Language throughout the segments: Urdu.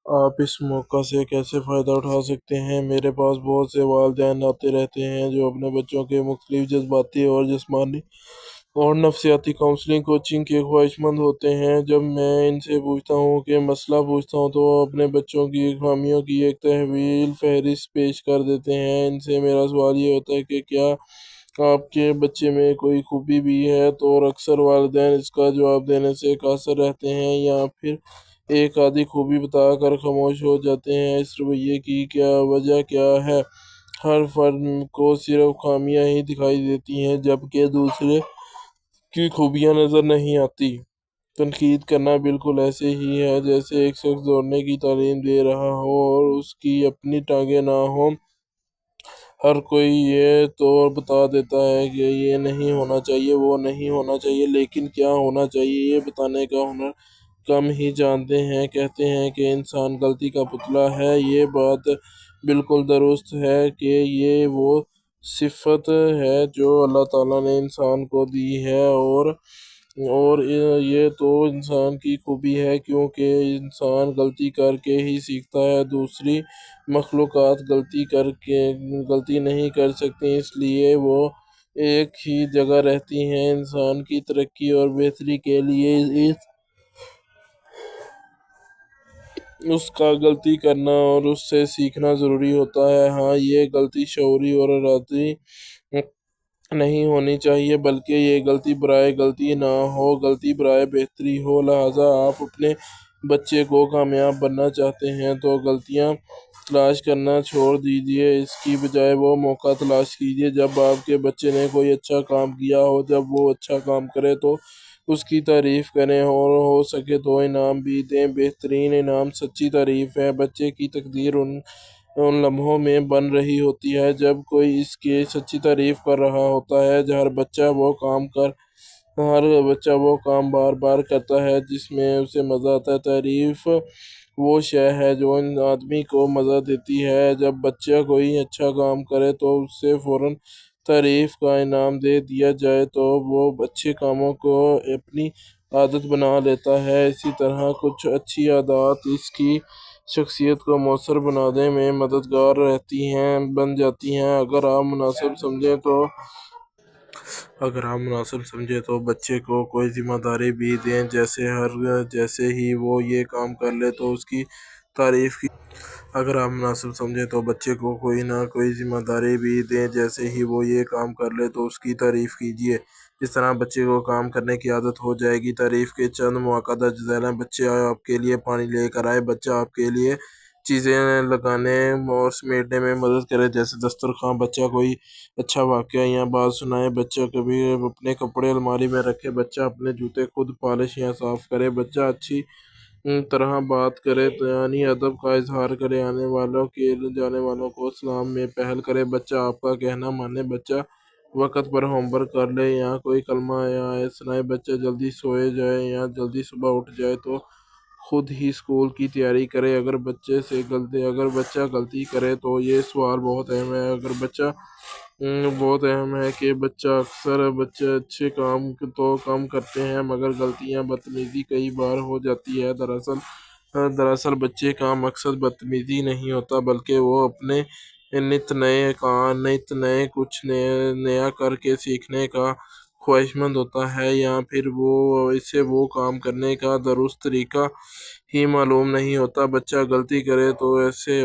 آپ اس موقع سے کیسے فائدہ اٹھا سکتے ہیں؟ میرے پاس بہت سے والدین آتے رہتے ہیں جو اپنے بچوں کے مختلف جذباتی اور جسمانی اور نفسیاتی کاؤنسلنگ کوچنگ کے خواہشمند ہوتے ہیں۔ جب میں ان سے پوچھتا ہوں کہ مسئلہ پوچھتا ہوں تو وہ اپنے بچوں کی خامیوں کی ایک طویل فہرست پیش کر دیتے ہیں۔ ان سے میرا سوال یہ ہوتا ہے کہ کیا آپ کے بچے میں کوئی خوبی بھی ہے؟ تو اور اکثر والدین اس کا جواب دینے سے قاصر رہتے ہیں یا پھر ایک آدھی خوبی بتا کر خاموش ہو جاتے ہیں۔ اس رویے کی وجہ کیا ہے؟ ہر فرد کو صرف خامیاں ہی دکھائی دیتی ہیں جبکہ دوسرے کی خوبیاں نظر نہیں آتی۔ تنقید کرنا بالکل ایسے ہی ہے جیسے ایک شخص دوڑنے کی تعلیم دے رہا ہو اور اس کی اپنی ٹانگیں نہ ہوں۔ ہر کوئی یہ تو بتا دیتا ہے کہ یہ نہیں ہونا چاہیے، وہ نہیں ہونا چاہیے، لیکن کیا ہونا چاہیے یہ بتانے کا ہنر کم ہی جانتے ہیں۔ کہتے ہیں کہ انسان غلطی کا پتلا ہے۔ یہ بات بالکل درست ہے کہ یہ وہ صفت ہے جو اللہ تعالیٰ نے انسان کو دی ہے اور یہ تو انسان کی خوبی ہے کیونکہ انسان غلطی کر کے ہی سیکھتا ہے۔ دوسری مخلوقات غلطی نہیں کر سکتی، اس لیے وہ ایک ہی جگہ رہتی ہیں۔ انسان کی ترقی اور بہتری کے لیے اس کا غلطی کرنا اور اس سے سیکھنا ضروری ہوتا ہے۔ ہاں، یہ غلطی شعوری اور ارادی نہیں ہونی چاہیے، بلکہ یہ غلطی برائے غلطی نہ ہو، غلطی برائے بہتری ہو۔ لہٰذا آپ اپنے بچے کو کامیاب بننا چاہتے ہیں تو غلطیاں تلاش کرنا چھوڑ دیجیے، اس کی بجائے وہ موقع تلاش کیجیے جب آپ کے بچے نے کوئی اچھا کام کیا ہو۔ جب وہ اچھا کام کرے تو اس کی تعریف کریں اور ہو سکے تو انعام بھی دیں۔ بہترین انعام سچی تعریف ہے۔ بچے کی تقدیر ان لمحوں میں بن رہی ہوتی ہے جب کوئی اس کی سچی تعریف کر رہا ہوتا ہے۔ ہر بچہ وہ کام بار بار کرتا ہے جس میں اسے مزہ آتا ہے۔ تعریف وہ شے ہے جو ان آدمی کو مزہ دیتی ہے۔ جب بچہ کوئی اچھا کام کرے تو اسے فوراً تعریف کا انعام دے دیا جائے تو وہ اچھے کاموں کو اپنی عادت بنا لیتا ہے۔ اسی طرح کچھ اچھی عادات اس کی شخصیت کو مؤثر بنانے میں مددگار بن جاتی ہیں۔ اگر آپ مناسب سمجھیں تو بچے کو کوئی ذمہ داری بھی دیں، جیسے ہی وہ یہ کام کر لے تو اس کی تعریف کی۔ اگر آپ مناسب سمجھیں تو بچے کو کوئی نہ کوئی ذمہ داری بھی دیں، جیسے ہی وہ یہ کام کر لے تو اس کی تعریف کیجیے۔ اس طرح بچے کو کام کرنے کی عادت ہو جائے گی۔ تعریف کے چند مواقع درج ذیل ہیں۔ بچہ آپ کے لیے پانی لے کر آئے۔ بچہ آپ کے لیے چیزیں لگانے اور سمیٹنے میں مدد کرے جیسے دسترخوان۔ بچہ کوئی اچھا واقعہ یا بات سنائے۔ بچہ کبھی اپنے کپڑے الماری میں رکھے۔ بچہ اپنے جوتے خود پالش یا صاف کرے۔ بچہ اچھی طرح بات کرے یعنی ادب کا اظہار کرے۔ جانے والوں کو سلام میں پہل کرے۔ بچہ آپ کا کہنا مانے۔ بچہ وقت پر ہوم ورک کر لے یا کوئی کلمہ یا آیت سنائے۔ بچہ جلدی سوئے جائے یا جلدی صبح اٹھ جائے تو خود ہی اسکول کی تیاری کرے۔ اگر بچہ غلطی کرے تو یہ سوال بہت اہم ہے کہ اکثر بچے اچھے کام تو کم کرتے ہیں مگر غلطیاں بدتمیزی کئی بار ہو جاتی ہے۔ دراصل بچے کا مقصد بدتمیزی نہیں ہوتا بلکہ وہ اپنے نت نئے کچھ نیا کر کے سیکھنے کا خواہشمند ہوتا ہے یا پھر اسے وہ کام کرنے کا درست طریقہ ہی معلوم نہیں ہوتا۔ بچہ غلطی کرے تو اسے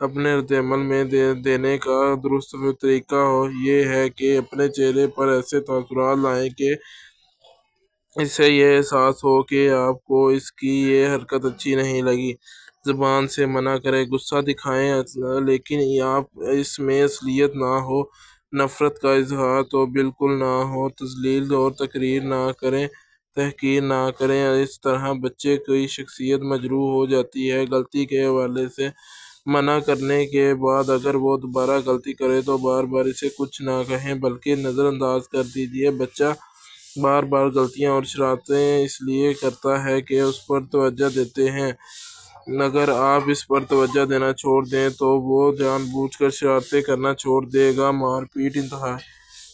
اپنے رد عمل میں دینے کا درست طریقہ یہ ہے کہ اپنے چہرے پر ایسے تاثرات لائیں کہ اسے یہ احساس ہو کہ آپ کو اس کی یہ حرکت اچھی نہیں لگی۔ زبان سے منع کریں۔ غصہ دکھائیں لیکن اس میں اصلیت نہ ہو۔ نفرت کا اظہار تو بالکل نہ ہو۔ تذلیل اور تحقیر نہ کریں۔ اس طرح بچے کی شخصیت مجروح ہو جاتی ہے۔ غلطی کے حوالے سے منع کرنے کے بعد اگر وہ دوبارہ غلطی کرے تو بار بار اسے کچھ نہ کہیں بلکہ نظر انداز کر دیجیے۔ بچہ بار بار غلطیاں اور شرارتیں اس لیے کرتا ہے کہ اس پر توجہ دیتے ہیں۔ اگر آپ اس پر توجہ دینا چھوڑ دیں تو وہ جان بوجھ کر شرارتیں کرنا چھوڑ دے گا۔ مار پیٹ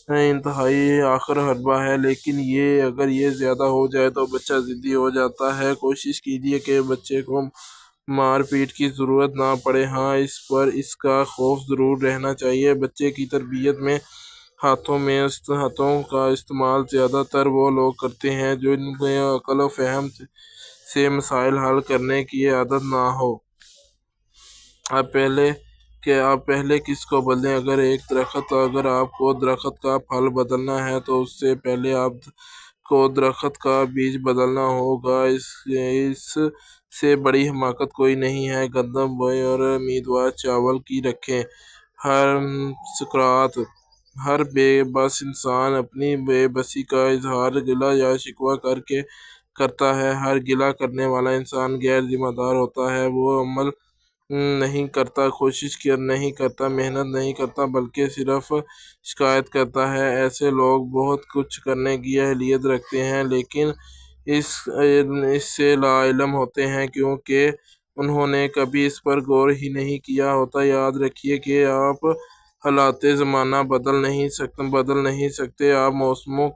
انتہائی آخر حربہ ہے، لیکن اگر یہ زیادہ ہو جائے تو بچہ ضدی ہو جاتا ہے۔ کوشش کیجیے کہ بچے کو مار پیٹ کی ضرورت نہ پڑے، ہاں اس کا خوف ضرور رہنا چاہیے۔ بچے کی تربیت میں ہاتھوں کا استعمال زیادہ تر وہ لوگ کرتے ہیں جن میں عقل و فہم سے مسائل حل کرنے کی عادت نہ ہو۔ آپ پہلے کس کو بدلیں؟ اگر آپ کو درخت کا پھل بدلنا ہے تو اس سے پہلے آپ کو درخت کا بیج بدلنا ہوگا۔ اس سے بڑی حماقت کوئی نہیں ہے۔ گندم بوئیں اور امیدوار چاول کی رکھیں۔ سقراط: ہر بے بس انسان اپنی بے بسی کا اظہار گلہ یا شکوہ کر کے کرتا ہے۔ ہر گلہ کرنے والا انسان غیر ذمہ دار ہوتا ہے۔ وہ عمل نہیں کرتا، کوشش نہیں کرتا، محنت نہیں کرتا، بلکہ صرف شکایت کرتا ہے۔ ایسے لوگ بہت کچھ کرنے کی اہلیت رکھتے ہیں لیکن اس سے لا علم ہوتے ہیں کیونکہ انہوں نے کبھی اس پر غور ہی نہیں کیا ہوتا۔ یاد رکھیے کہ آپ حالات زمانہ بدل نہیں سکتے، آپ موسموں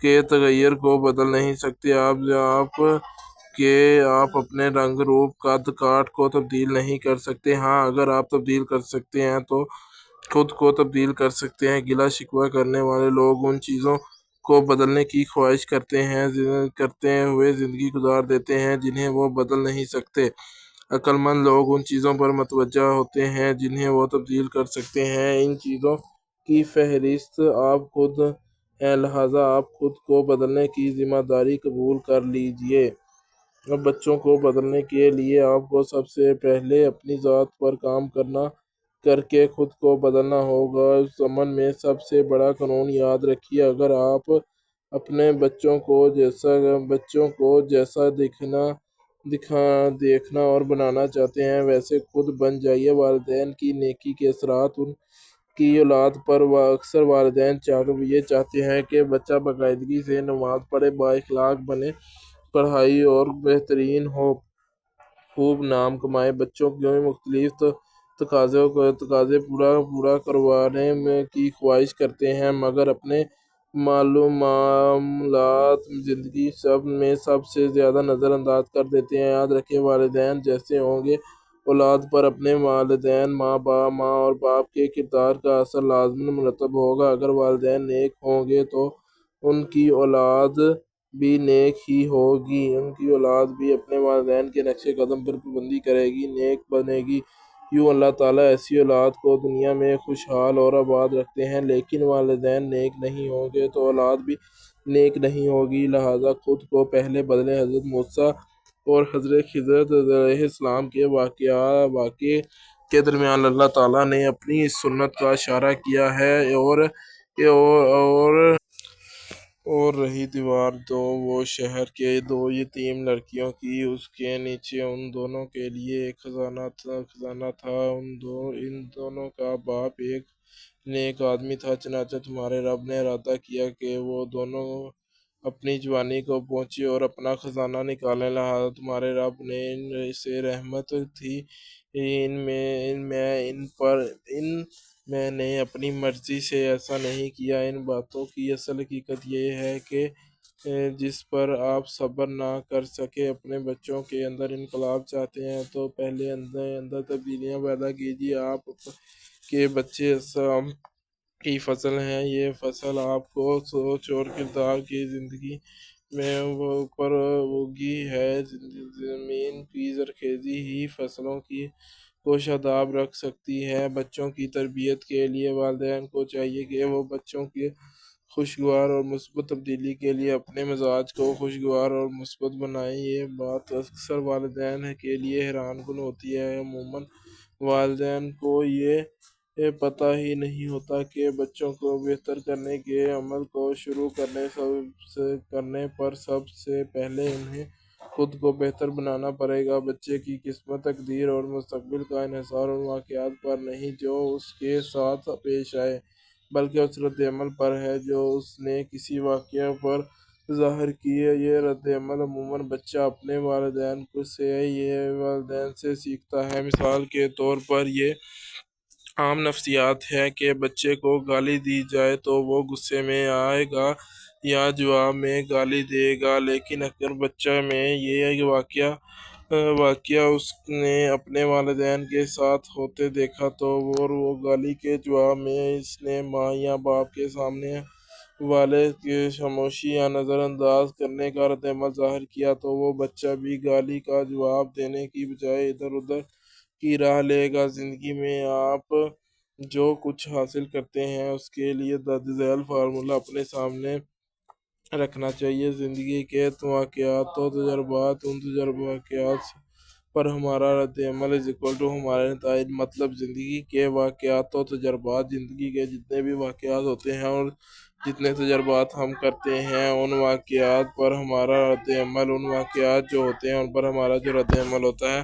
کے تغیر کو بدل نہیں سکتے، آپ اپنے رنگ روپ قد کاٹ کو تبدیل نہیں کر سکتے۔ ہاں اگر آپ تبدیل کر سکتے ہیں تو خود کو تبدیل کر سکتے ہیں۔ گلہ شکوہ کرنے والے لوگ ان چیزوں کو بدلنے کی خواہش کرتے ہوئے زندگی گزار دیتے ہیں جنہیں وہ بدل نہیں سکتے۔ عقل مند لوگ ان چیزوں پر متوجہ ہوتے ہیں جنہیں وہ تبدیل کر سکتے ہیں۔ ان چیزوں کی فہرست آپ خود ہیں، لہٰذا آپ خود کو بدلنے کی ذمہ داری قبول کر لیجیے۔ اب بچوں کو بدلنے کے لیے آپ کو سب سے پہلے اپنی ذات پر کام کر کے خود کو بدلنا ہوگا۔ اس زمن میں سب سے بڑا قانون یاد رکھیے، اگر آپ اپنے بچوں کو جیسا دیکھنا اور بنانا چاہتے ہیں ویسے خود بن جائیے۔ والدین کی نیکی کے اثرات ان کی اولاد پر اکثر والدین یہ چاہتے ہیں کہ بچہ باقاعدگی سے نماز پڑھے، با اخلاق بنے، پڑھائی اور بہترین ہو، خوب نام کمائے۔ بچوں کے مختلف تقاضے پورا کروانے کی خواہش کرتے ہیں مگر اپنے معاملات زندگی میں سب سے زیادہ نظر انداز کر دیتے ہیں۔ یاد رکھیں، والدین جیسے ہوں گے اولاد پر اپنے والدین ماں اور باپ کے کردار کا اثر لازماً مرتب ہوگا۔ اگر والدین نیک ہوں گے تو ان کی اولاد بھی نیک ہی ہوگی، ان کی اولاد بھی اپنے والدین کے نقش قدم پر پابندی کرے گی، نیک بنے گی۔ یوں اللہ تعالیٰ ایسی اولاد کو دنیا میں خوشحال اور آباد رکھتے ہیں، لیکن والدین نیک نہیں ہوں گے تو اولاد بھی نیک نہیں ہوگی، لہٰذا خود کو پہلے بدلیں۔ حضرت موسیٰ اور حضرت خضر علیہ السلام کے واقعے کے درمیان اللہ تعالیٰ نے اپنی اس سنت کا اشارہ کیا ہے۔ اور رہی دیوار وہ شہر کے دو یتیم لڑکیوں کی، اس کے نیچے ان دونوں کے لیے ایک خزانہ تھا۔ ان دونوں کا باپ ایک نیک آدمی تھا، چنانچہ تمہارے رب نے ارادہ کیا کہ وہ دونوں اپنی جوانی کو پہنچے اور اپنا خزانہ نکالیں، لہٰذا تمہارے رب نے ان سے رحمت تھی، میں نے اپنی مرضی سے ایسا نہیں کیا۔ ان باتوں کی اصل حقیقت یہ ہے کہ جس پر آپ صبر نہ کر سکے، اپنے بچوں کے اندر انقلاب چاہتے ہیں تو پہلے اندر تبدیلیاں پیدا کیجیے۔ آپ کے بچے اسلام کی فصل ہیں، یہ فصل آپ کو سوچ اور کردار کی زندگی میں اوپر اگی ہے۔ زمین کی زرخیزی ہی فصلوں کو شاداب رکھ سکتی ہے۔ بچوں کی تربیت کے لیے والدین کو چاہیے کہ وہ بچوں کی خوشگوار اور مثبت تبدیلی کے لیے اپنے مزاج کو خوشگوار اور مثبت بنائیں۔ یہ بات اکثر والدین کے لیے حیران کن ہوتی ہے۔ عموماً والدین کو یہ پتہ ہی نہیں ہوتا کہ بچوں کو بہتر کرنے کے عمل کو شروع کرنے پر سب سے پہلے انہیں خود کو بہتر بنانا پڑے گا۔ بچے کی قسمت، تقدیر اور مستقبل کا انحصار ان واقعات پر نہیں جو اس کے ساتھ پیش آئے، بلکہ اس رد عمل پر ہے جو اس نے کسی واقعے پر ظاہر کیا۔ یہ رد عمل عموماً بچہ اپنے والدین سے سیکھتا ہے۔ مثال کے طور پر یہ عام نفسیات ہے کہ بچے کو گالی دی جائے تو وہ غصے میں آئے گا یا جواب میں گالی دے گا، لیکن اگر بچہ میں یہ واقعہ اس نے اپنے والدین کے ساتھ ہوتے دیکھا تو وہ گالی کے جواب میں اس نے ماں یا باپ کے سامنے والد کی خاموشی یا نظر انداز کرنے کا رد عمل ظاہر کیا، تو وہ بچہ بھی گالی کا جواب دینے کی بجائے ادھر ادھر کی راہ لے گا۔ زندگی میں آپ جو کچھ حاصل کرتے ہیں اس کے لیے درج ذیل فارمولہ اپنے سامنے رکھنا چاہیے: زندگی کے واقعات و تجربات، ان واقعات پر ہمارا رد عمل ہمارے نتائج۔ مطلب زندگی کے واقعات و تجربات، زندگی کے جتنے بھی واقعات ہوتے ہیں اور جتنے تجربات ہم کرتے ہیں، ان واقعات پر ہمارا رد عمل، ان واقعات جو ہوتے ہیں ان پر ہمارا جو رد عمل ہوتا ہے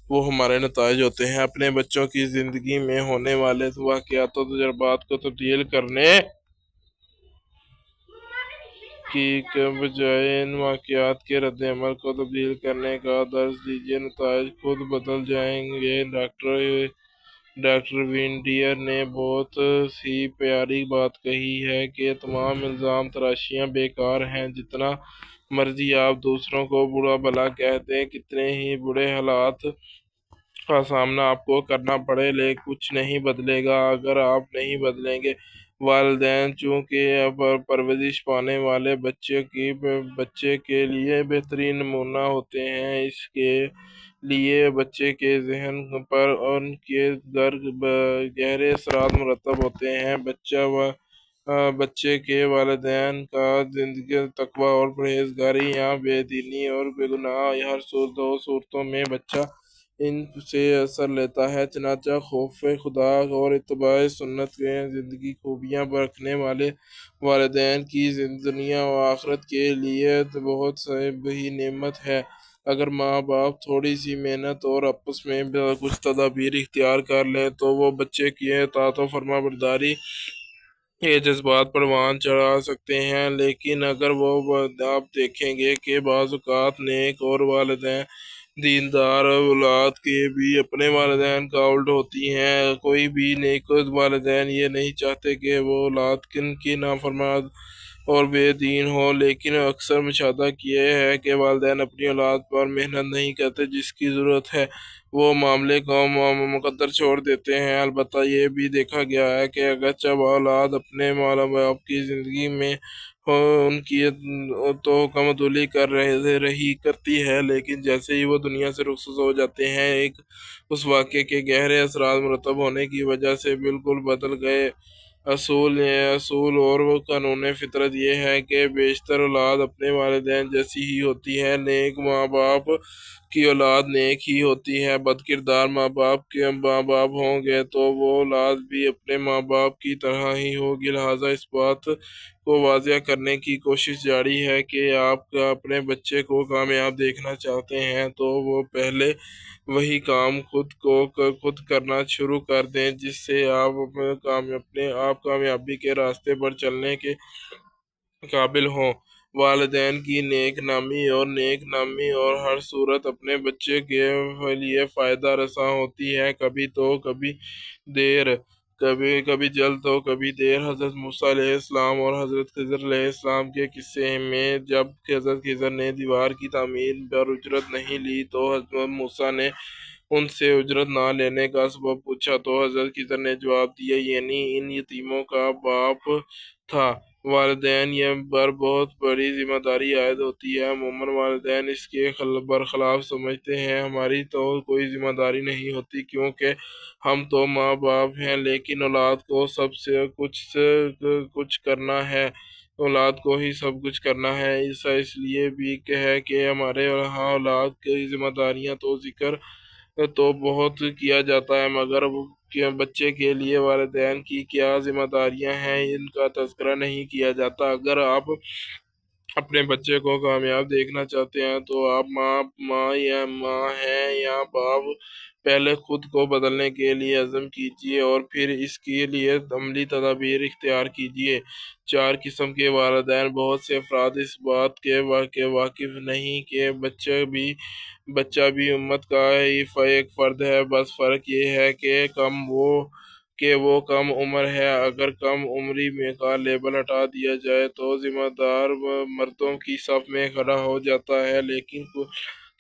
وہ ہمارے نتائج ہوتے ہیں۔ اپنے بچوں کی زندگی میں ہونے والے واقعات و تجربات کو تبدیل کرنے کی بجائے ان واقعات کے رد عمل کو تبدیل کرنے کا درس دیجیے، نتائج خود بدل جائیں گے۔ ڈاکٹر وینڈیئر نے بہت ہی پیاری بات کہی ہے کہ تمام الزام تراشیاں بیکار ہیں۔ جتنا مرضی آپ دوسروں کو برا بھلا کہہ دیں، کتنے ہی برے حالات کا سامنا آپ کو کرنا پڑے، لیکن کچھ نہیں بدلے گا اگر آپ نہیں بدلیں گے۔ والدین چونکہ پرورش پانے والے بچے کے لیے بہترین نمونہ ہوتے ہیں، اس کے لیے بچے کے ذہن پر ان کے گہرے اثرات مرتب ہوتے ہیں۔ بچے کے والدین کا زندگی تقویٰ اور پرہیزگاری یا بے دینی اور بے گناہی، ہر دو صورتوں میں بچہ ان سے اثر لیتا ہے۔ چنانچہ خوف خدا اور اتباع سنت کے زندگی خوبیاں رکھنے والے والدین کی دنیا و آخرت کے لیے بہت بڑی نعمت ہے۔ اگر ماں باپ تھوڑی سی محنت اور آپس میں کچھ تدابیر اختیار کر لیں تو وہ بچے کی اطاعت و فرما برداری کے جذبات پروان چڑھا سکتے ہیں، لیکن اگر آپ دیکھیں گے کہ بعض اوقات نیک اور دیندار اولاد کے بھی اپنے والدین کا الٹ ہوتی ہیں۔ کوئی بھی نیک والدین یہ نہیں چاہتے کہ وہ اولاد کن کی نافرمان اور بے دین ہو، لیکن اکثر مشاہدہ کیا ہے کہ والدین اپنی اولاد پر محنت نہیں کرتے، جس کی ضرورت ہے وہ معاملے کو مقدر چھوڑ دیتے ہیں۔ البتہ یہ بھی دیکھا گیا ہے کہ اگرچہ اولاد اپنے ماں باپ کی زندگی میں ان کی تو حکم عدولی کرتی ہے، لیکن جیسے ہی وہ دنیا سے رخصت ہو جاتے ہیں، اس واقعے کے گہرے اثرات مرتب ہونے کی وجہ سے بالکل بدل گئے۔ اصول اور قانون فطرت یہ ہے کہ بیشتر اولاد اپنے والدین جیسی ہی ہوتی ہے۔ نیک ماں باپ کی اولاد نیک ہی ہوتی ہے۔ بد کردار ماں باپ ہوں گے تو وہ اولاد بھی اپنے ماں باپ کی طرح ہی ہوگی۔ لہٰذا اس بات کو واضح کرنے کی کوشش جاری ہے کہ آپ اپنے بچے کو کامیاب دیکھنا چاہتے ہیں تو وہ پہلے وہی کام خود کرنا شروع کر دیں جس سے آپ کامیابی کے راستے پر چلنے کے قابل ہوں۔ والدین کی نیک نامی اور ہر صورت اپنے بچے کے لیے فائدہ رساں ہوتی ہے، کبھی تو کبھی دیر، کبھی جلد تو کبھی دیر۔ حضرت موسیٰ علیہ السلام اور حضرت خضر علیہ السلام کے قصے میں جب حضرت خضر نے دیوار کی تعمیر پر اجرت نہیں لی تو حضرت موسیٰ نے ان سے اجرت نہ لینے کا سبب پوچھا تو حضرت خضر نے جواب دیا، یعنی ان یتیموں کا باپ تھا۔ والدین پر بہت بڑی ذمہ داری عائد ہوتی ہے، عموماً والدین اس کے برخلاف سمجھتے ہیں ہماری تو کوئی ذمہ داری نہیں ہوتی کیونکہ ہم تو ماں باپ ہیں، لیکن اولاد کو سب کچھ کرنا ہے، اولاد کو ہی سب کچھ کرنا ہے۔ ایسا اس لیے بھی ہے کہ ہمارے ہاں اولاد کی ذمہ داریاں تو ذکر تو بہت کیا جاتا ہے، مگر بچے کے لیے والدین کی کیا ذمہ داریاں ہیں ان کا تذکرہ نہیں کیا جاتا۔ اگر آپ اپنے بچے کو کامیاب دیکھنا چاہتے ہیں تو آپ ماں ہیں یا باپ، پہلے خود کو بدلنے کے لیے عزم کیجیے اور پھر اس کے لیے عملی تدابیر اختیار کیجیے۔ 4 قسم کے والدین۔ بہت سے افراد اس بات کے واقف نہیں کہ بچہ بھی امت کا ہی ایک فرد ہے، بس فرق یہ ہے کہ کم وہ کہ وہ کم عمر ہے۔ اگر کم عمری میں کا لیبل ہٹا دیا جائے تو ذمہ دار مردوں کی صف میں کھڑا ہو جاتا ہے، لیکن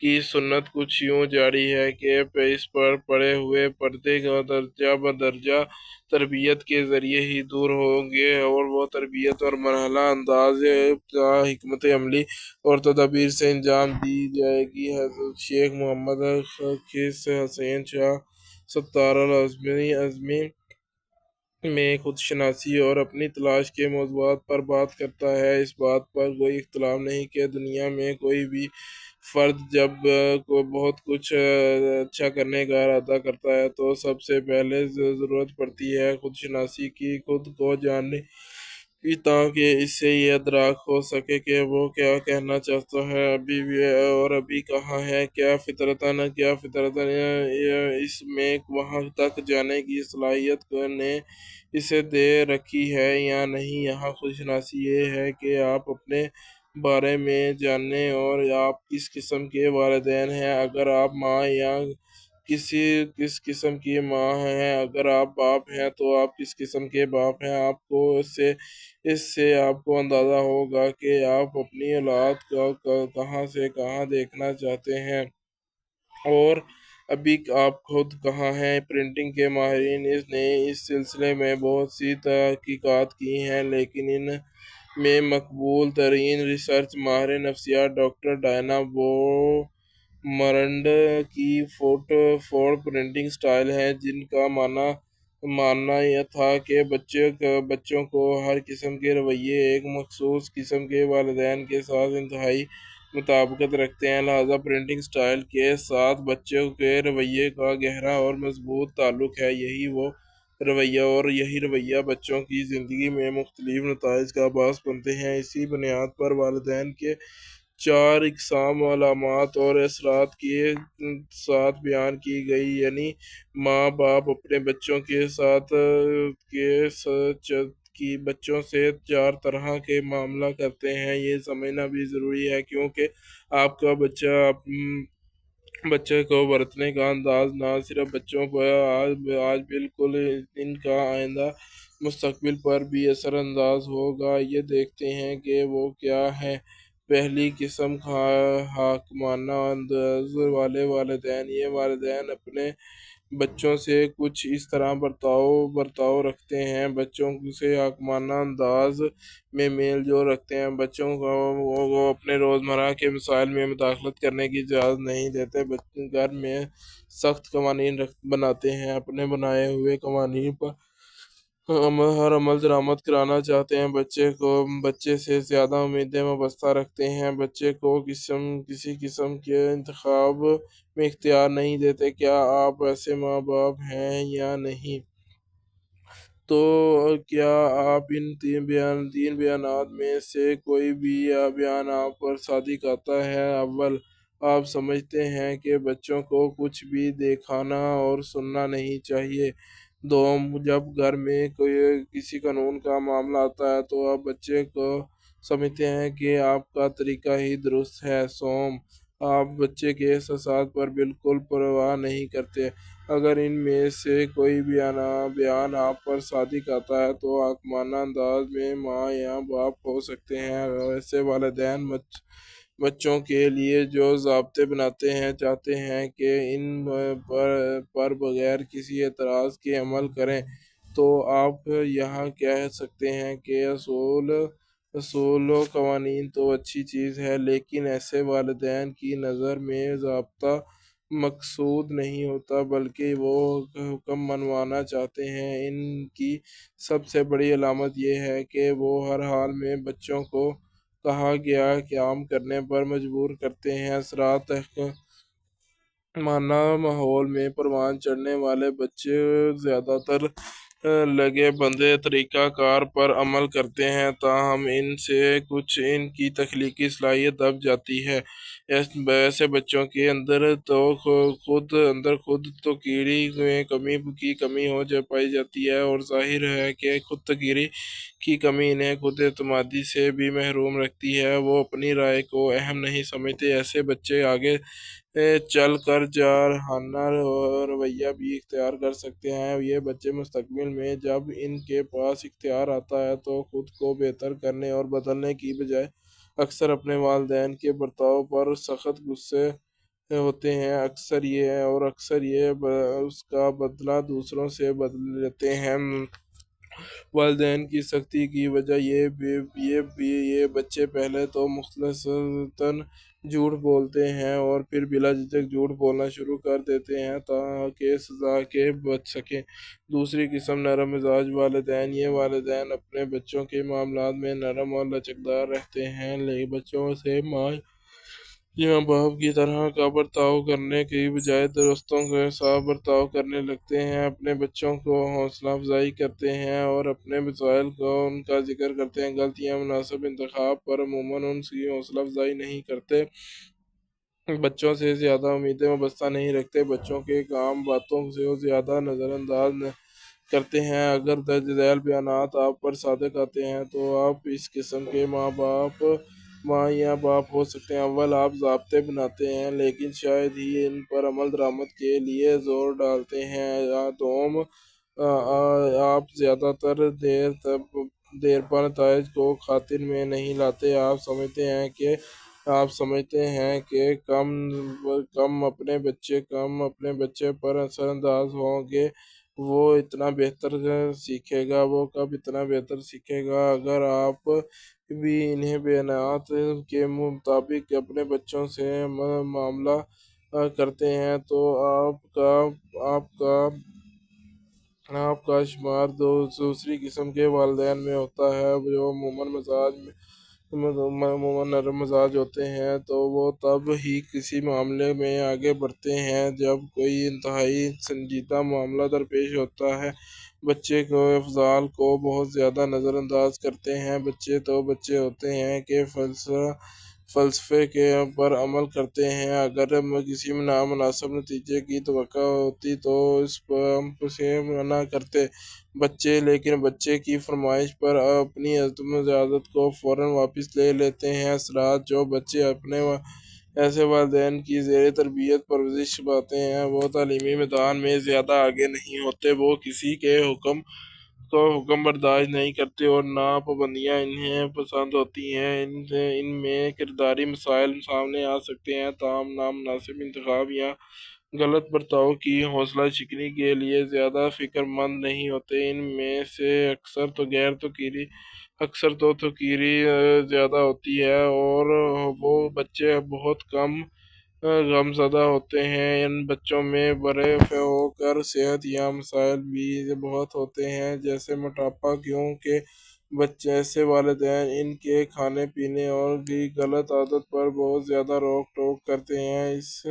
کی سنت کچھ یوں جاری ہے کہ اس پر پڑے ہوئے پردے کا درجہ بدرجہ تربیت کے ذریعے ہی دور ہوں گے، اور وہ تربیت اور مرحلہ انداز کا حکمت عملی اور تدابیر سے انجام دی جائے گی۔ حضرت شیخ محمد خس حسین شاہ ستار العظمی میں خود شناسی اور اپنی تلاش کے موضوعات پر بات کرتا ہے۔ اس بات پر کوئی اختلاف نہیں کہ دنیا میں کوئی بھی فرد جب بہت کچھ اچھا کرنے کا ارادہ کرتا ہے تو سب سے پہلے ضرورت پڑتی ہے خود شناسی کی، خود کو جاننے کی، تاکہ اس سے یہ ادراک ہو سکے کہ وہ کیا کہنا چاہتا ہے ابھی کہاں ہے، کیا فطرتاً اس میں وہاں تک جانے کی صلاحیت نے اسے دے رکھی ہے یا نہیں۔ یہاں خود شناسی یہ ہے کہ آپ اپنے بارے میں جانیں اور آپ کس قسم کے والدین ہیں۔ اگر آپ ماں یا کس قسم کی ماں ہیں، اگر آپ باپ ہیں تو آپ کس قسم کے باپ ہیں۔ آپ کو اس سے آپ کو اندازہ ہوگا کہ آپ اپنی اولاد کو کہاں سے کہاں دیکھنا چاہتے ہیں اور ابھی آپ خود کہاں ہیں۔ پرنٹنگ کے ماہرین نے اس سلسلے میں بہت سی تحقیقات کی ہیں، لیکن ان میں مقبول ترین ریسرچ ماہر نفسیات ڈاکٹر ڈائنا بومرنڈ کی فورڈ پرنٹنگ سٹائل ہے، جن کا ماننا یہ تھا کہ بچوں کو ہر قسم کے رویے ایک مخصوص قسم کے والدین کے ساتھ انتہائی مطابقت رکھتے ہیں، لہذا پرنٹنگ سٹائل کے ساتھ بچوں کے رویے کا گہرا اور مضبوط تعلق ہے۔ یہی رویہ بچوں کی زندگی میں مختلف نتائج کا باعث بنتے ہیں۔ اسی بنیاد پر والدین کے 4 اقسام علامات اور اثرات کے ساتھ بیان کی گئی، یعنی ماں باپ اپنے بچوں بچوں سے 4 طرح کے معاملہ کرتے ہیں۔ یہ سمجھنا بھی ضروری ہے کیونکہ آپ کا بچے کو برتنے کا انداز نہ صرف بچوں پر آج بلکہ ان کا آئندہ مستقبل پر بھی اثر انداز ہوگا۔ یہ دیکھتے ہیں کہ وہ کیا ہے۔ پہلی قسم حاکمانہ انداز والے والدین۔ یہ والدین اپنے بچوں سے کچھ اس طرح برتاؤ رکھتے ہیں، بچوں سے حاکمانہ انداز میں میل جول رکھتے ہیں، بچوں کو اپنے روزمرہ کے مسائل میں مداخلت کرنے کی اجازت نہیں دیتے، گھر میں سخت قوانین بناتے ہیں، اپنے بنائے ہوئے قوانین پر ہر عمل درآمد کرانا چاہتے ہیں، بچے سے زیادہ امیدیں وابستہ رکھتے ہیں، بچے کو کسی قسم کے انتخاب میں اختیار نہیں دیتے۔ کیا آپ ایسے ماں باپ ہیں یا نہیں؟ تو کیا آپ ان 3 بیانات میں سے کوئی بھی بیان آپ پر صادق آتا ہے؟ اول، آپ سمجھتے ہیں کہ بچوں کو کچھ بھی دکھانا اور سننا نہیں چاہیے۔ دوم، جب گھر میں کسی قانون کا معاملہ آتا ہے تو آپ بچے کو سمجھتے ہیں کہ آپ کا طریقہ ہی درست ہے۔ سوم، آپ بچے کے احساسات پر بالکل پرواہ نہیں کرتے۔ اگر ان میں سے کوئی بیان آپ پر صادق آتا ہے تو حاکمانہ انداز میں ماں یا باپ ہو سکتے ہیں۔ ایسے والدین بچوں کے لیے جو ضابطے بناتے ہیں چاہتے ہیں کہ ان پر بغیر کسی اعتراض کے عمل کریں، تو آپ یہاں کہہ سکتے ہیں کہ اصول و قوانین تو اچھی چیز ہے، لیکن ایسے والدین کی نظر میں ضابطہ مقصود نہیں ہوتا بلکہ وہ حکم منوانا چاہتے ہیں۔ ان کی سب سے بڑی علامت یہ ہے کہ وہ ہر حال میں بچوں کو کہا گیا کام کرنے پر مجبور کرتے ہیں۔ اثرات حاکمانہ ماحول میں پروان چڑھنے والے بچے زیادہ تر لگے بندھے طریقہ کار پر عمل کرتے ہیں، تاہم ان سے کچھ ان کی تخلیقی صلاحیت دب جاتی ہے۔ ایسے بچوں کے خود تو کیڑی میں کی کمی ہو پائی جاتی ہے، اور ظاہر ہے کہ خود تغیری کی کمی انہیں خود اعتمادی سے بھی محروم رکھتی ہے۔ وہ اپنی رائے کو اہم نہیں سمجھتے۔ ایسے بچے آگے چل کر جارحانہ رویہ بھی اختیار کر سکتے ہیں۔ یہ بچے مستقبل میں جب ان کے پاس اختیار آتا ہے تو خود کو بہتر کرنے اور بدلنے کی بجائے اکثر اپنے والدین کے برتاؤ پر سخت غصے ہوتے ہیں، اکثر یہ اس کا بدلہ دوسروں سے لیتے ہیں۔ والدین کی سختی کی وجہ یہ بچے پہلے تو مختصراً جھوٹ بولتے ہیں اور پھر بلا جھجک جھوٹ بولنا شروع کر دیتے ہیں تاکہ سزا سے بچ سکیں۔ دوسری قسم نرم مزاج والدین۔ یہ والدین اپنے بچوں کے معاملات میں نرم اور لچکدار رہتے ہیں، بچوں سے ماں یا باپ کی طرح کا برتاؤ کرنے کی بجائے دوستوں کے ساتھ برتاؤ کرنے لگتے ہیں، اپنے بچوں کو حوصلہ افزائی کرتے ہیں اور اپنے مسائل کا ذکر کرتے ہیں۔ غلطیاں مناسب انتخاب پر عموماً ان کی حوصلہ افزائی نہیں کرتے، بچوں سے زیادہ امیدیں وابستہ نہیں رکھتے، بچوں کے کام باتوں کو زیادہ نظر انداز کرتے ہیں۔ اگر درج ذیل بیانات آپ پر صادق آتے ہیں تو آپ اس قسم کے ماں یا باپ ہو سکتے ہیں۔ اول آپ ضابطے بناتے ہیں لیکن شاید ہی ان پر عمل درآمد کے لیے زور ڈالتے ہیں۔ دوم، آپ زیادہ تر دیر پر نتائج کو خاطر میں نہیں لاتے۔ آپ سمجھتے ہیں کہ کم اپنے بچے پر اثر انداز ہوں گے، وہ کب اتنا بہتر سیکھے گا۔ اگر آپ بھی انہی بیانات کے مطابق اپنے بچوں سے معاملہ کرتے ہیں تو آپ کا شمار دوسری قسم کے والدین میں ہوتا ہے، جو عموماً نرم مزاج ہوتے ہیں۔ تو وہ تب ہی کسی معاملے میں آگے بڑھتے ہیں جب کوئی انتہائی سنجیدہ معاملہ درپیش ہوتا ہے۔ بچے کے افعال کو بہت زیادہ نظر انداز کرتے ہیں۔ بچے تو بچے ہوتے ہیں کہ فلسفے پر عمل کرتے ہیں۔ اگر کسی نامناسب نتیجے کی توقع ہوتی تو اسے منع کرتے، لیکن بچے کی فرمائش پر اپنی عدم اجازت کو فوراً واپس لے لیتے ہیں۔ اثرات جو بچے اپنے ایسے والدین کی زیر تربیت پرورش پاتے ہیں، وہ تعلیمی میدان میں زیادہ آگے نہیں ہوتے۔ وہ کسی کے حکم برداشت نہیں کرتے اور نہ پابندیاں انہیں پسند ہوتی ہیں۔ ان میں کرداری مسائل سامنے آ سکتے ہیں، تاہم نامناسب انتخاب یا غلط برتاؤ کی حوصلہ شکنی کے لیے زیادہ فکر مند نہیں ہوتے۔ ان میں سے اکثر تو تقریر زیادہ ہوتی ہے اور وہ بچے بہت کم غم زدہ ہوتے ہیں۔ ان بچوں میں برے ہو کر صحت یا مسائل بھی بہت ہوتے ہیں، جیسے موٹاپا، کیونکہ ایسے والدین ان کے کھانے پینے اور کی غلط عادت پر بہت زیادہ روک ٹوک کرتے ہیں۔ اس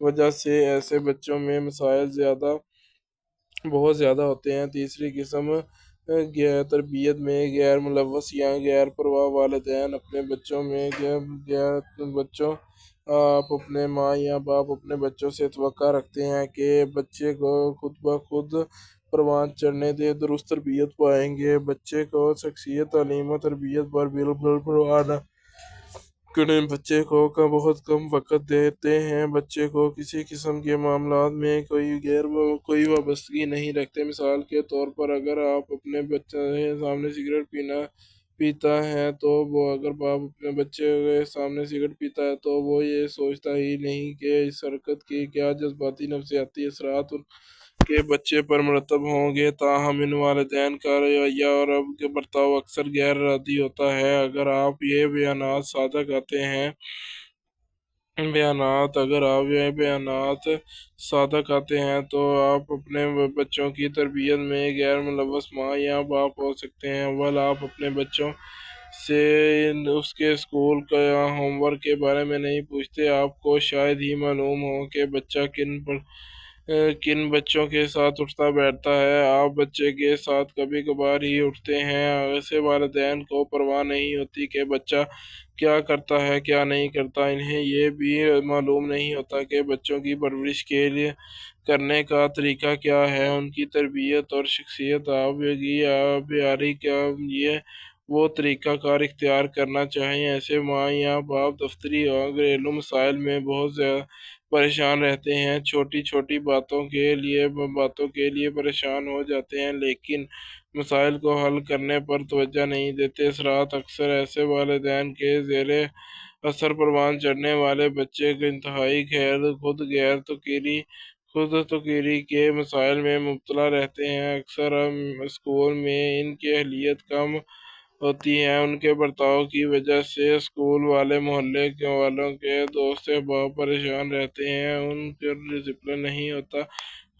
وجہ سے ایسے بچوں میں مسائل بہت زیادہ ہوتے ہیں۔ تیسری قسم تربیت میں غیر ملوث یا غیر پرواہ والدین اپنے بچوں آپ اپنے ماں یا باپ اپنے بچوں سے توقع رکھتے ہیں کہ بچے کو خود بخود پروان چڑھنے دیں، درست تربیت پائیں گے۔ بچے کو شخصیت، تعلیم و تربیت پر بالکل پرواہ نہ کریں، بچے کو بہت کم وقت دیتے ہیں، بچے کو کسی قسم کے معاملات میں کوئی وابستگی نہیں رکھتے۔ مثال کے طور پر اگر باپ اپنے بچے کے سامنے سگریٹ پیتا ہے تو وہ یہ سوچتا ہی نہیں کہ اس حرکت کے کیا جذباتی نفسیاتی اثرات ان کے بچے پر مرتب ہوں گے۔ تاہم ان والدین کا رویہ اور برتاؤ اکثر غیر ارادی ہوتا ہے۔ اگر آپ یہ بیانات صادق آتے ہیں تو آپ اپنے بچوں کی تربیت میں غیر ملوث ماں یا باپ ہو سکتے ہیں۔ اول آپ اپنے بچوں سے اس کے اسکول یا ہوم ورک کے بارے میں نہیں پوچھتے۔ آپ کو شاید ہی معلوم ہو کہ بچہ کن بچوں کے ساتھ اٹھتا بیٹھتا ہے؟ آپ بچے کے ساتھ کبھی کبھار ہی اٹھتے ہیں۔ ایسے والدین کو پرواہ نہیں ہوتی کہ بچہ کیا کرتا ہے کیا نہیں کرتا۔ انہیں یہ بھی معلوم نہیں ہوتا کہ بچوں کی پرورش کے لیے کرنے کا طریقہ کیا ہے۔ ان کی تربیت اور شخصیت آبیاری کا یہ وہ طریقہ کار اختیار کرنا چاہیے۔ ایسے ماں یا باپ دفتری اور گھریلو مسائل میں بہت زیادہ پریشان رہتے ہیں، چھوٹی چھوٹی باتوں کے لیے پریشان ہو جاتے ہیں، لیکن مسائل کو حل کرنے پر توجہ نہیں دیتے۔ اثرات: اکثر ایسے والدین کے زیر اثر پروان چڑھنے والے بچے انتہائی خود تقرری کے مسائل میں مبتلا رہتے ہیں۔ اکثر اسکول میں ان کی اہلیت کم ہوتی ہے۔ ان کے برتاؤ کی وجہ سے اسکول والے، محلے والوں کے دوست احباب پریشان رہتے ہیں۔ ان پر ڈسپلن نہیں ہوتا،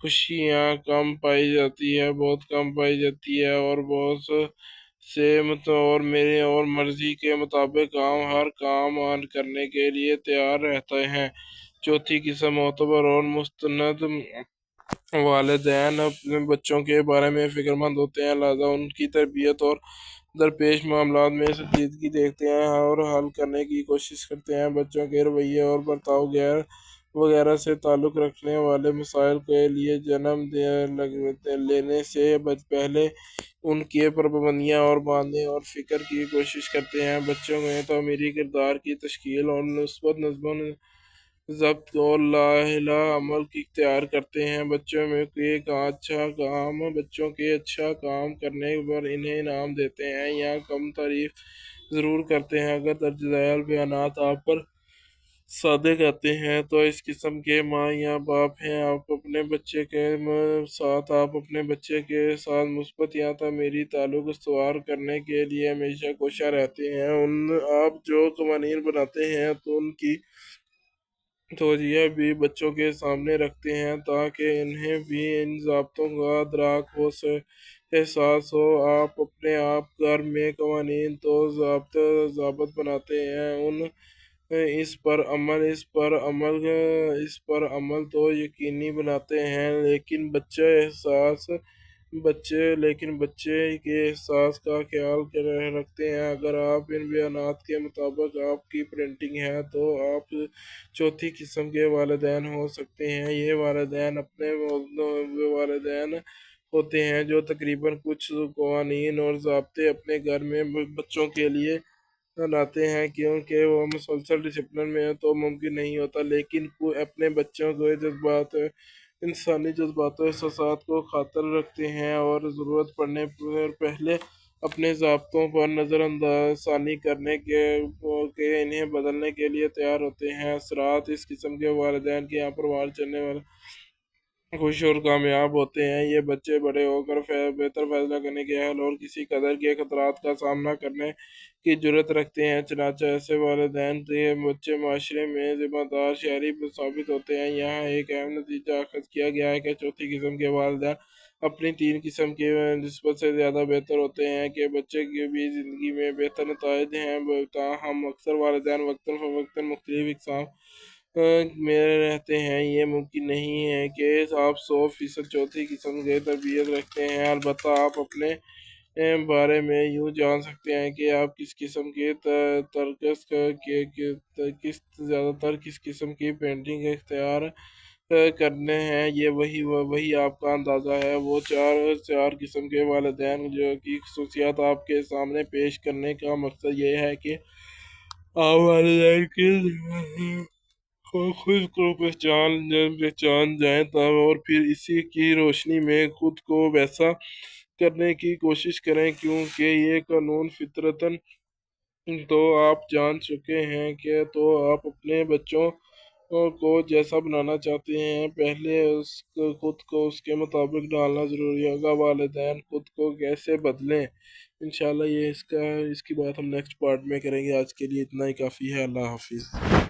خوشیاں کم پائی جاتی ہے، بہت کم پائی جاتی ہے، اور بہت سے میرے اور مرضی کے مطابق ہر کام کرنے کے لیے تیار رہتے ہیں۔ چوتھی قسم: معتبر اور مستند والدین اپنے بچوں کے بارے میں فکر مند ہوتے ہیں، لہذا ان کی تربیت اور درپیش معاملات میں سنجیدگی دیکھتے ہیں اور حل کرنے کی کوشش کرتے ہیں۔ بچوں کے رویے اور برتاؤ وغیرہ سے تعلق رکھنے والے مسائل کے لیے جنم لینے سے پہلے ان کی پابندیاں باندھنے اور فکر کی کوشش کرتے ہیں۔ بچوں میں تعمیری کردار کی تشکیل اور مثبت نظم و ضبط اور لائحہ عمل اختیار کرتے ہیں۔ بچوں کے اچھا کام کرنے پر انہیں انعام دیتے ہیں یا کم تعریف ضرور کرتے ہیں۔ اگر درج ذیل بیانات آپ پر صادق آتے ہیں تو اس قسم کے ماں یا باپ ہیں۔ آپ اپنے بچے کے ساتھ مثبت یا تعمیری تعلق استوار کرنے کے لیے ہمیشہ کوشاں رہتے ہیں۔ آپ جو قوانین بناتے ہیں تو ان کی توجیہ بھی بچوں کے سامنے رکھتے ہیں تاکہ انہیں بھی ان ضابطوں کا ادراک ہو، احساس ہو۔ آپ اپنے گھر میں قوانین تو ضابط بناتے ہیں، اس پر عمل تو یقینی بناتے ہیں، لیکن بچے کے احساس کا خیال رکھتے ہیں۔ اگر آپ ان بیانات کے مطابق آپ کی پیرنٹنگ ہے تو آپ چوتھی قسم کے والدین ہو سکتے ہیں۔ یہ والدین ہوتے ہیں جو تقریباً کچھ قوانین اور ضابطے اپنے گھر میں بچوں کے لیے لاتے ہیں، کیونکہ وہ مسلسل ڈسپلن میں تو ممکن نہیں ہوتا، لیکن اپنے بچوں کے انسانی جذبات و احساسات کو خاطر رکھتے ہیں اور ضرورت پڑنے پر پہلے اپنے ضابطوں پر نظر ثانی کرنے کے انہیں بدلنے کے لیے تیار ہوتے ہیں۔ اثرات: اس قسم کے والدین کے یہاں پروان چڑھنے والے خوش اور کامیاب ہوتے ہیں۔ یہ بچے بڑے ہو کر بہتر فیصلہ کرنے کے اہل اور کسی قدر کے خطرات کا سامنا کرنے کی جرأت رکھتے ہیں۔ چنانچہ ایسے والدین کے بچے معاشرے میں ذمہ دار شہری ثابت ہوتے ہیں۔ یہاں ایک اہم نتیجہ اخذ کیا گیا ہے کہ چوتھی قسم کے والدین اپنی تین قسم کی نسبت سے زیادہ بہتر ہوتے ہیں کہ بچے کی بھی زندگی میں بہتر نتائج ہیں۔ تاہم اکثر والدین وقتاً فوقتاً مختلف اقسام میں رہتے ہیں۔ یہ ممکن نہیں ہے کہ آپ 100% چوتھی قسم کی تربیت رکھتے ہیں، البتہ آپ اپنے بارے میں یوں جان سکتے ہیں کہ آپ کس قسم کی زیادہ تر کس قسم کی پیرنٹنگ اختیار کرنے ہیں۔ یہ وہی آپ کا اندازہ ہے۔ وہ چار قسم کے والدین کی خصوصیات آپ کے سامنے پیش کرنے کا مقصد یہ ہے کہ آپ والدین کی خود کو پہچان جائیں اور پھر اسی کی روشنی میں خود کو ویسا کرنے کی کوشش کریں، کیونکہ یہ قانون فطرتاً تو آپ جان چکے ہیں کہ تو آپ اپنے بچوں کو جیسا بنانا چاہتے ہیں، پہلے خود کو اس کے مطابق ڈھالنا ضروری ہوگا۔ والدین خود کو کیسے بدلیں؟ انشاءاللہ اس کی بات ہم نیکسٹ پارٹ میں کریں گے۔ آج کے لیے اتنا ہی کافی ہے۔ اللہ حافظ۔